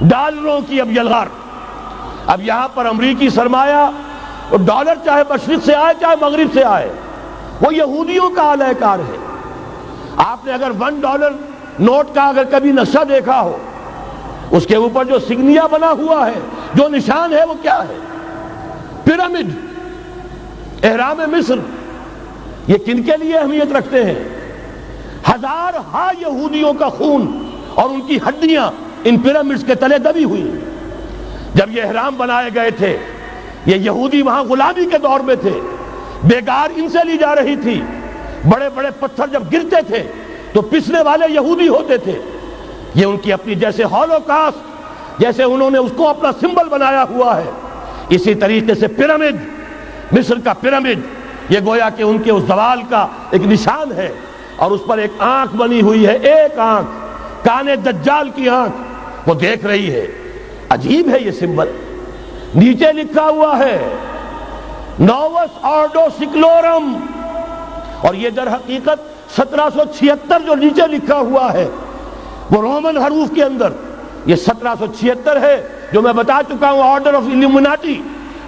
ڈالروں کی اب یلغار. اب یہاں پر امریکی سرمایہ اور ڈالر چاہے مشرق سے آئے چاہے مغرب سے آئے وہ یہودیوں کا اعلی کار ہے. آپ نے اگر $1 نوٹ کا اگر کبھی نقشہ دیکھا ہو، اس کے اوپر جو سگنیا بنا ہوا ہے، جو نشان ہے، وہ کیا ہے؟ پیرامڈ، احرام مصر. یہ کن کے لیے اہمیت رکھتے ہیں؟ ہزارہا یہودیوں کا خون اور ان کی ہڈیاں ان پیرامڈز کے تلے دبی ہوئی. جب یہ احرام بنائے گئے تھے، یہ یہودی وہاں غلامی کے دور میں تھے، بیگار ان سے لی جا رہی تھی. بڑے بڑے پتھر جب گرتے تھے تو پسنے والے یہودی ہوتے تھے. یہ ان کی اپنی جیسے ہولوکاسٹ، جیسے انہوں نے اس کو اپنا سمبل بنایا ہوا ہے، اسی طریقے سے پیرامڈ، مصر کا پیرامڈ، یہ گویا کہ ان کے اس زوال کا ایک نشان ہے. اور اس پر ایک آنکھ بنی ہوئی ہے، ایک آنکھ، کانے دجال کی آنکھ، وہ دیکھ رہی ہے. عجیب ہے یہ سمبل. نیچے لکھا ہوا ہے نووس آرڈو سکلورم، اور یہ در حقیقت 1776 جو نیچے لکھا ہوا ہے وہ رومن حروف کے اندر یہ 1776 ہے، جو میں بتا چکا ہوں آرڈر آف الومناٹی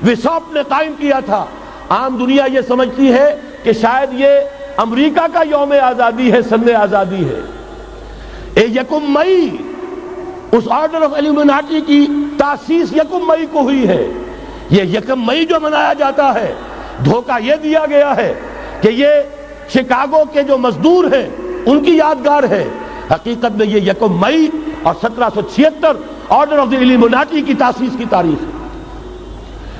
وساپ نے قائم کیا تھا. عام دنیا یہ سمجھتی ہے کہ شاید یہ امریکہ کا یوم آزادی ہے، سن آزادی ہے. 1 مئی اس آرڈر آف الومناٹی کی تاسیس 1 مئی کو ہوئی ہے. یہ 1 مئی جو منایا جاتا ہے، دھوکہ یہ دیا گیا ہے کہ یہ شکاگو کے جو مزدور ہیں ان کی یادگار ہے. حقیقت میں یہ 1 مئی اور 1776 آرڈر آف دی الومناٹی کی تاسیس کی تاریخ ہے.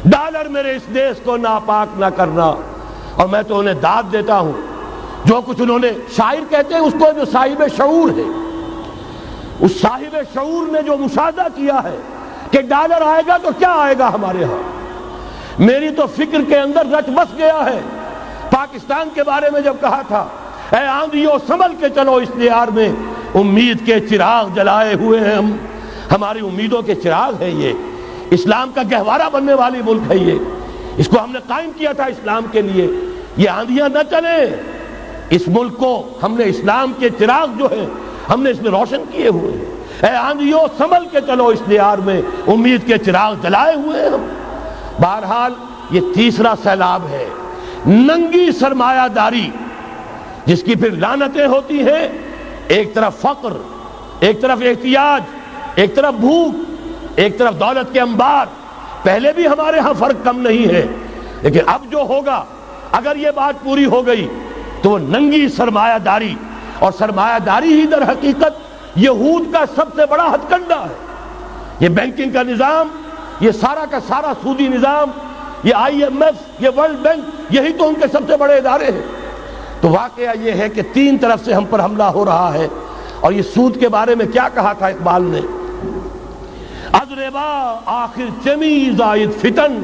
ڈالر میرے اس دیش کو ناپاک نہ کرنا. اور میں تو انہیں داد دیتا ہوں، جو کچھ انہوں نے، شاعر کہتے ہیں اس کو جو صاحب شعور ہے، اس صاحب شعور نے جو مشاہدہ کیا ہے کہ ڈالر آئے گا تو کیا آئے گا ہمارے ہاں. میری تو فکر کے اندر رچ بس گیا ہے. پاکستان کے بارے میں جب کہا تھا اے آندھیو سنبھل کے چلو اس دیار میں، امید کے چراغ جلائے ہوئے ہیں ہم. ہماری امیدوں کے چراغ ہے یہ. اسلام کا گہوارہ بننے والی ملک ہے یہ. اس کو ہم نے قائم کیا تھا اسلام کے لیے. یہ آندھیاں نہ چلیں. اس ملک کو ہم نے اسلام کے چراغ جو ہے ہم نے اس میں روشن کیے ہوئے ہیں. اے آندھیو سنبھل کے چلو اس دیار میں، امید کے چراغ جلائے ہوئے ہیں ہم. بہرحال یہ تیسرا سیلاب ہے، ننگی سرمایہ داری، جس کی پھر لعنتیں ہوتی ہیں. ایک طرف فقر، ایک طرف احتیاج، ایک طرف بھوک، ایک طرف دولت کے انبار. پہلے بھی ہمارے ہاں فرق کم نہیں ہے، لیکن اب جو ہوگا، اگر یہ بات پوری ہو گئی تو وہ ننگی سرمایہ داری. اور سرمایہ داری ہی در حقیقت یہود کا سب سے بڑا ہتھ کنڈا ہے. یہ بینکنگ کا نظام، یہ سارا کا سارا سودی نظام، یہ IMF، یہ ورلڈ بینک، یہی تو ان کے سب سے بڑے ادارے ہیں. تو واقعہ یہ ہے کہ 3 طرف سے ہم پر حملہ ہو رہا ہے. اور یہ سود کے بارے میں کیا کہا تھا اقبال نے؟ از ربا آخر چمی زائد فتن.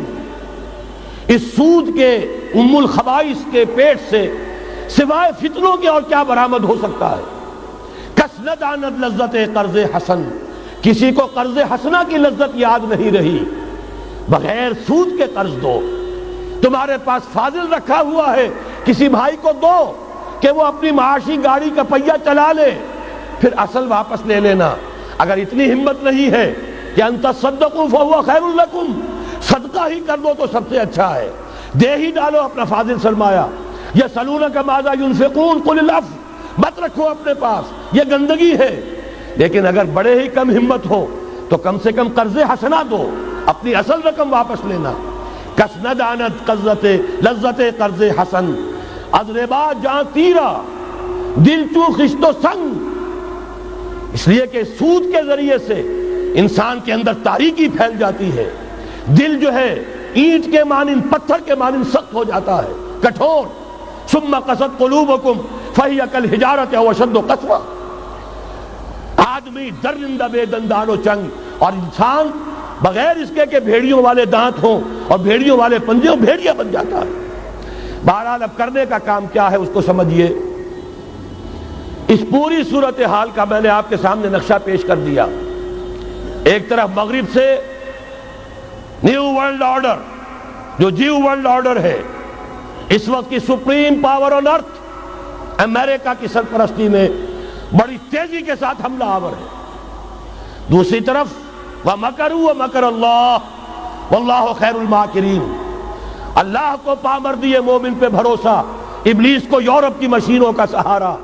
اس سود کے ام الخبائث کے پیٹ سے سوائے فتنوں کے اور کیا برآمد ہو سکتا ہے؟ کس نہ داند لذت قرض حسن. کسی کو قرض حسنہ کی لذت یاد نہیں رہی. بغیر سود کے قرض دو. تمہارے پاس فاضل رکھا ہوا ہے، کسی بھائی کو دو کہ وہ اپنی معاشی گاڑی کا پہیہ چلا لے، پھر اصل واپس لے لینا. اگر اتنی ہمت نہیں ہے کہ ان تصدقوا فهو خیر لکم، صدقہ ہی کر دو تو سب سے اچھا ہے. دے ہی ڈالو اپنا فاضل سرمایہ. یسألونک ماذا ينفقون قل العفو. مت رکھو اپنے پاس، یہ گندگی ہے. لیکن اگر بڑے ہی کم ہمت ہو تو کم سے کم قرض حسنہ دو، اپنی اصل رقم واپس لینا. کس نہ داند لذت قرض حسن. از ربا جاں تیرا دل چو خشت و سنگ. اس لیے کہ سود کے ذریعے سے انسان کے اندر تاریکی پھیل جاتی ہے. دل جو ہے اینٹ کے مانند، پتھر کے مانند سخت ہو جاتا ہے، کٹھور. ثم قست قلوبکم فہی کالحجارۃ او اشد قسوہ. آدمی درندہ بے دندان و چنگ، اور انسان بغیر اس کے کہ بھیڑیوں والے دانت ہوں اور بھیڑیوں والے پنجے ہوں، بھیڑیا بن جاتا ہے. بہرحال اب کرنے کا کام کیا ہے اس کو سمجھیے. اس پوری صورتحال کا میں نے آپ کے سامنے نقشہ پیش کر دیا. ایک طرف مغرب سے نیو ورلڈ آرڈر، جو جیو ورلڈ آرڈر ہے، اس وقت کی سپریم پاور آن ارتھ، امریکہ کی سرپرستی میں بڑی تیزی کے ساتھ حملہ آور ہے. دوسری طرف وَمَكَرُوا وَمَكَرَ اللَّهُ وَاللَّهُ خَيْرُ الْمَاكِرِينَ۔ اللہ کو پامردی مومن پہ بھروسہ، ابلیس کو یورپ کی مشینوں کا سہارا۔